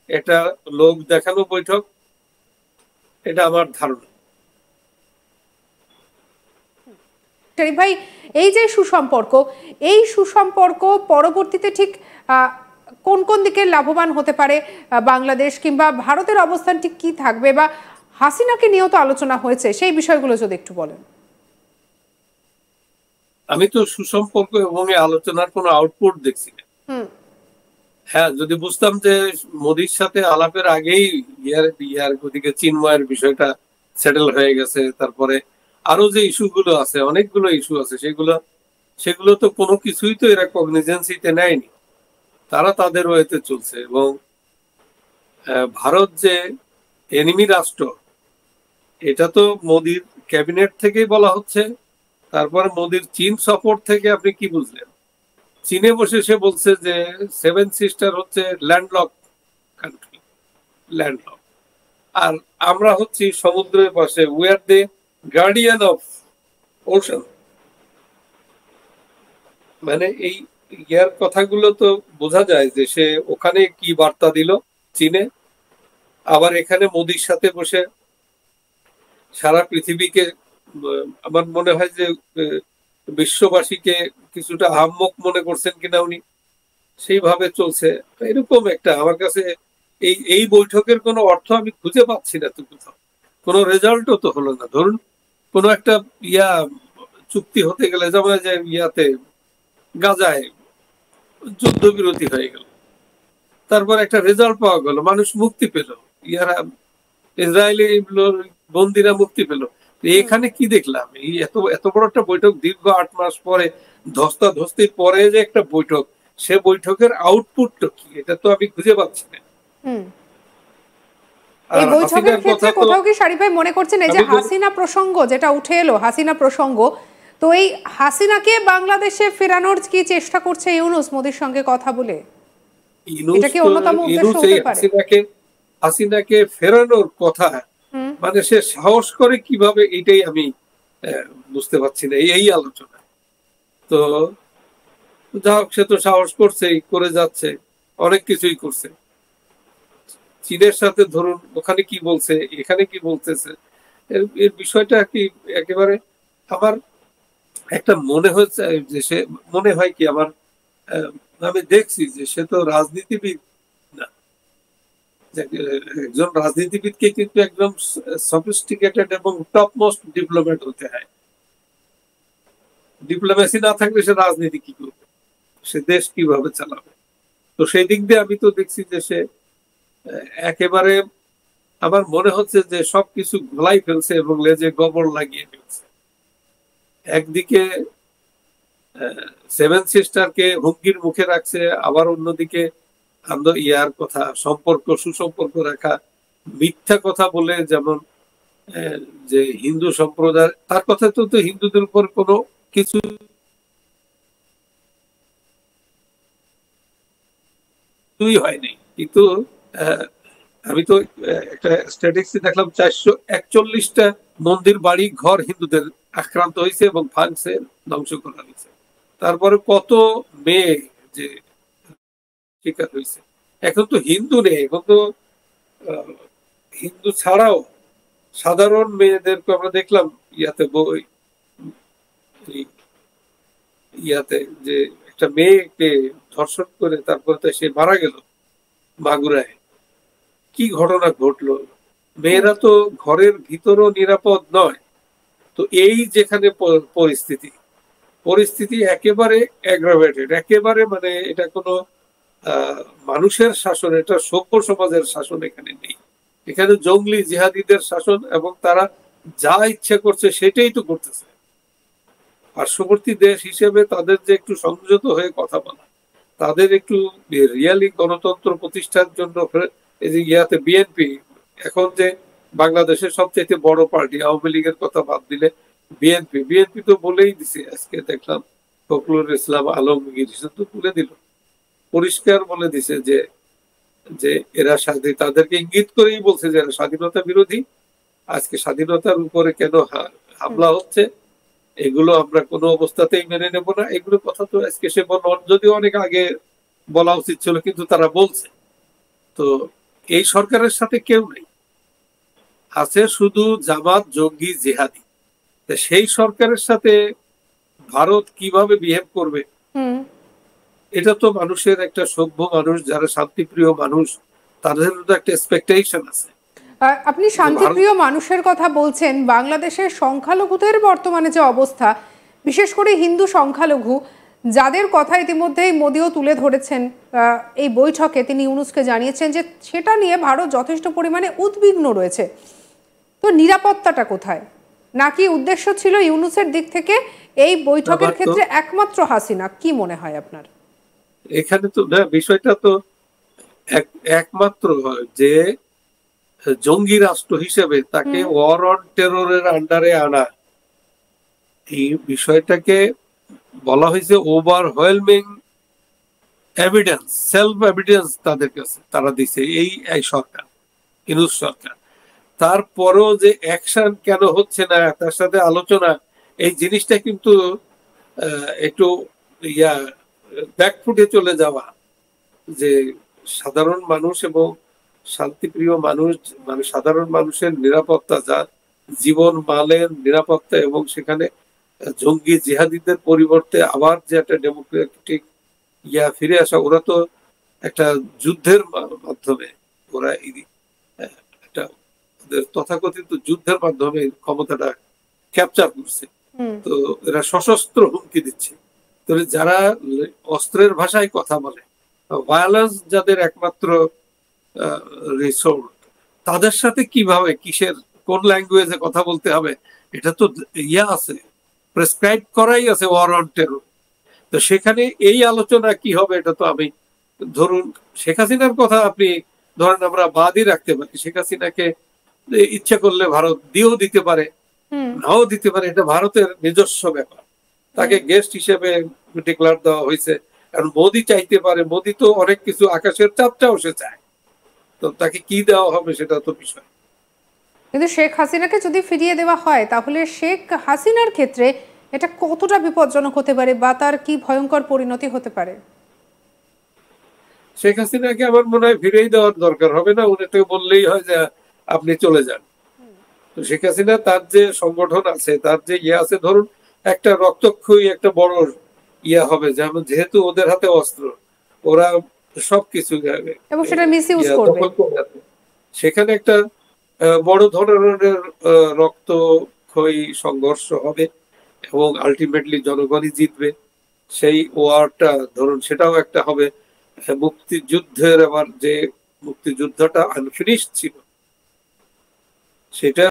এটা লোক দেখানো বৈঠক, এটা আমার ধারণা। শরীফ ভাই, এই যে সুসম্পর্ক, এই সুসম্পর্ক পরবর্তীতে ঠিক কোন কোন দিকে লাভবান হতে পারে বাংলাদেশ, কিংবা ভারতের অবস্থান ঠিক কি থাকবে, বা হাসিনাকে নিয়েও তো আলোচনা হয়েছে, সেই বিষয়গুলো যদি একটু বলেন। আমি তো সুসম্পর্ক এবং আলোচনার কোনো আউটপুট দেখছি না। হ্যাঁ, যদি বুঝতাম যে মোদির সাথে আলাপের আগেই ইয়ার ওদিকে চিন্ময়ের বিষয়টা সেটেল হয়ে গেছে, তারপরে আরো যে ইস্যুগুলো আছে, অনেকগুলো ইস্যু আছে, সেগুলো তো কোনো কিছুই তো এরা কগনিজেন্সিতে নেয়নি। তারা তাদের ওয়েতে চলছে। এবং ভারত যে এনিমি রাষ্ট্র, এটা তো মোদির ক্যাবিনেট থেকেই বলা হচ্ছে। তারপরে মোদির চীন সফর থেকে আপনি কি বুঝলেন? চীনে বসে সে বলছে যে সেভেন সিস্টার হচ্ছে ল্যান্ডলক কান্ট্রি, ল্যান্ডলক, আর আমরা হচ্ছি সমুদ্রের পাশে, we are the guardian of ocean. মানে এই ইয়ার কথাগুলো তো বোঝা যায় যে সে ওখানে কি বার্তা দিল চীনে, আবার এখানে মোদির সাথে বসে সারা পৃথিবীকে, আমার মনে হয় যে বিশ্ববাসীকে কিছুটা আহাম্মক মনে করছেন কিনা উনি, সেইভাবে চলছে। এরকম একটা আমার কাছে এই বৈঠকের কোনো অর্থ আমি খুঁজে পাচ্ছি না তো কোথাও। কোনো রেজাল্টও তো হলো না। ধরুন কোনো একটা চুক্তি হতে গেলে, যেমন যে ইয়াতে গাজায় যুদ্ধবিরতি হয়ে গেল, তারপর একটা রেজাল্ট পাওয়া গেল, মানুষ মুক্তি পেল, ইয়ারা ইসরায়েলি বন্দিরা মুক্তি পেল। এখানে কি দেখলাম? এই এত এত বড় একটা বৈঠক দীর্ঘ 8 মাস পরে, ধস্তাধস্তির পরে যে একটা বৈঠক, সে বৈঠকের আউটপুটটা কি, এটা তো আমি খুঁজে পাচ্ছি না। এই বৈঠকের ক্ষেত্রে কোথাও কি শরীফ ভাই মনে করছেন এই যে হাসিনা প্রসঙ্গ যেটা উঠে এলো, হাসিনা প্রসঙ্গ, তো এই হাসিনাকে বাংলাদেশে ফেরানোর কি চেষ্টা করছে ইউনূস মোদির সঙ্গে কথা বলে? এটা কি অন্যতম উদ্দেশ্য হতে পারে? হাসিনাকে ফেরানোর কথা মানে সে সাহস করে কিভাবে, এটাই আমি বুঝতে পারছি না এই আলোচনা। তো যা হোক, সে তো সাহস করছেই, করে যাচ্ছে, অনেক কিছুই করছে। চীনের সাথে ধরুন ওখানে কি বলছে, এখানে কি বলতেছে, এর বিষয়টা কি একেবারে আমার একটা মনে হচ্ছে যে সে, মনে হয় কি আমার, আমি দেখছি যে সে তো রাজনীতিবিদ না। একজন রাজনীতিবিদকে কিন্তু একদম সফিস্টিকেটেড এবং টপ মোস্ট ডিপ্লোম্যাট হতে হয়। ডিপ্লোমেসি না থাকলে সে রাজনীতি কি করবে, সে দেশ কিভাবে চালাবে? তো সেই দিক দিয়ে আমি তো দেখছি যে সে একেবারে, আমার মনে হচ্ছে যে সবকিছু ঘোলাই ফেলছে এবং লেজে গোবর লাগিয়ে ফেলছে। একদিকে সেভেন সিস্টারকে হুমকির মুখে রাখছে, আবার অন্যদিকে ইয়ার কথা, সুসম্পর্ক রাখা, মিথ্যা কথা বলে, যেমন যে হিন্দু সম্প্রদায়, তার কথা তো হিন্দুদের উপর কোনো কিছু হয়নি। কিন্তু আমি তো একটা স্ট্যাটিস্টিক্স দেখলাম, 441টা মন্দির, বাড়ি ঘর হিন্দুদের আক্রান্ত হয়েছে এবং ভাঙছে, ধ্বংস করা হয়েছে। তারপরে কত মেয়ে যে শিকার হয়েছে। এখন তো হিন্দু নেই, এখন তো হিন্দু ছাড়াও সাধারণ মেয়েদেরকে আমরা দেখলাম ইয়াতে যে একটা মেয়েকে ধর্ষণ করে তারপরে তো সে মারা গেল মাগুরায়। কি ঘটনা ঘটলো! মেয়েরা তো ঘরের ভিতরও নিরাপদ নয়। তো এই যেখানে পরিস্থিতি একেবারে অ্যাগ্রাভেটেড, একেবারে মানে এটা কোনো মানুষের শাসন, এটা সভ্য সমাজের শাসন এখানে নেই। এখানে জঙ্গলি জিহাদিদের শাসন, এবং তারা যা ইচ্ছে করছে সেটাই তো করতেছে। পার্শ্ববর্তী দেশ হিসেবে তাদের যে একটু সংযত হয়ে কথা বলা, তাদের একটু রিয়ালি গণতন্ত্র প্রতিষ্ঠার জন্য, এই যে বিএনপি এখন যে বাংলাদেশের সবচেয়ে বড় পার্টি, আওয়ামী লীগের কথা বাদ দিলে বিএনপি তো বলেই দিছে, আজকে দেখলাম ফখরুল ইসলাম আলমগীর তো তুলে দিল, পরিষ্কার বলে দিছে যে এরা তাদেরকে ইঙ্গিত করেই বলছে যে এরা স্বাধীনতা বিরোধী। আজকে স্বাধীনতার উপরে কেন হামলা হচ্ছে, এগুলো আমরা কোনো অবস্থাতেই মেনে নেব না। এগুলো কথা তো আজকে সে যদিও অনেক আগে বলা উচিত ছিল, কিন্তু তারা বলছে। তো এই সরকারের সাথে কেউ নেই, আছে শুধু জামাত, জঙ্গি, জেহাদি। সেই সরকারের সাথে ভারত কিভাবে বিহেভ করবে, এটা তো মানুষের একটা সভ্য মানুষ, যারা শান্তিপ্রিয় মানুষ, তাদের তো একটা এক্সপেকটেশন আছে। আপনি শান্তিপ্রিয় মানুষের কথা বলছেন, বাংলাদেশের সংখ্যালঘুদের বর্তমানে যে অবস্থা, বিশেষ করে হিন্দু সংখ্যালঘু, যাদের কথা ইতিমধ্যেই মোদিও তুলে ধরেছেন এই বৈঠকে, তিনি ইউনূসকে জানিয়েছেন যে সেটা নিয়ে ভারত যথেষ্ট পরিমাণে উদ্বিগ্ন রয়েছে। তো নিরাপত্তাটা কোথায়? নাকি উদ্দেশ্য ছিল ইউনূসের দিক থেকে এই বৈঠকের ক্ষেত্রে একমাত্র হাসিনা? কি মনে হয় আপনার? এখানে তো না, বিষয়টা তো একমাত্র যে জঙ্গি রাষ্ট্র হিসেবে তাকে ওয়ার অন টেররের আন্ডারে আনা, এই বিষয়টাকে বলা হয়েছে ওভারওয়েলমিং এভিডেন্স, সেলফ এভিডেন্স তাদের কাছে তারা দিছে এই সরকার, ইউনূস সরকার। তারপরও যে অ্যাকশন কেন হচ্ছে না, তার সাথে আলোচনা, এই জিনিসটা কিন্তু একটু ব্যাকফুটে চলে যাওয়া, যে সাধারণ মানুষ এবং শান্তিপ্রিয় মানুষ, মানে সাধারণ মানুষের নিরাপত্তা, যা জীবন মালের নিরাপত্তা, এবং সেখানে জঙ্গি জিহাদিদের পরিবর্তে আবার যে একটা ডেমোক্রেটিক ফিরে আসা, ওরা তো একটা যুদ্ধের মাধ্যমে, ওরা একটা তথাকথিত যুদ্ধের মাধ্যমে ক্ষমতাটা ক্যাপচার করছে। তো এরা সশস্ত্র হুমকি দিচ্ছে। তো যারা অস্ত্রের ভাষায় কথা বলে, ভায়োলেন্স যাদের একমাত্র রিসোর্ট, তাদের সাথে কিভাবে, কিসের, কোন ল্যাঙ্গুয়েজে কথা বলতে হবে, এটা তো আছে, প্রেসক্রাইব করাই আছে, ওয়ার অন টেরর। তো সেখানে এই আলোচনা কি হবে, এটা তো আমি, ধরুন শেখ হাসিনার কথা আপনি ধরেন আমরা বাদই রাখতে পারি, শেখ হাসিনাকে ইচ্ছা করলে ভারত দিয়েও দিতে পারে, নাও দিতে পারে, এটা ভারতের নিজস্ব ব্যাপার। তাকে গেস্ট হিসেবে ডিক্লেয়ার দেওয়া হয়েছে। কারণ মোদি চাইতে পারে, মোদি তো অনেক কিছু, আকাশের চাপটাও সে চায়, তো তাকে কি দেওয়া হবে সেটা তো বিষয়। কিন্তু শেখ হাসিনাকে যদি ফিরিয়ে দেওয়া হয়, তাহলে শেখ হাসিনার ক্ষেত্রে এটা কতটা বিপজ্জনক হতে পারে, বা তার কি ভয়ঙ্কর পরিণতি হতে পারে? শেখ হাসিনাকে আমার মনে হয় ফিরেই দেওয়ার দরকার হবে না, উনি বললেই হয় যে আপনি চলে যান। তো শেখ হাসিনা, তার যে সংগঠন আছে, তার যে আছে, ধরুন একটা রক্তক্ষয়ী একটা বড় হবে, যেমন যেহেতু ওদের হাতে অস্ত্র, ওরা সবকিছু এবং সেটা মিসইউজ করবে, সেখানে একটা বড় ধরনের রক্তক্ষয়ী সংঘর্ষ হবে, এবং আলটিমেটলি জনগণই জিতবে। সেই ওয়ারটা ধরুন সেটাও একটা হবে মুক্তিযুদ্ধের, আবার যে মুক্তিযুদ্ধটা আনফিনিশড ছিল সেটা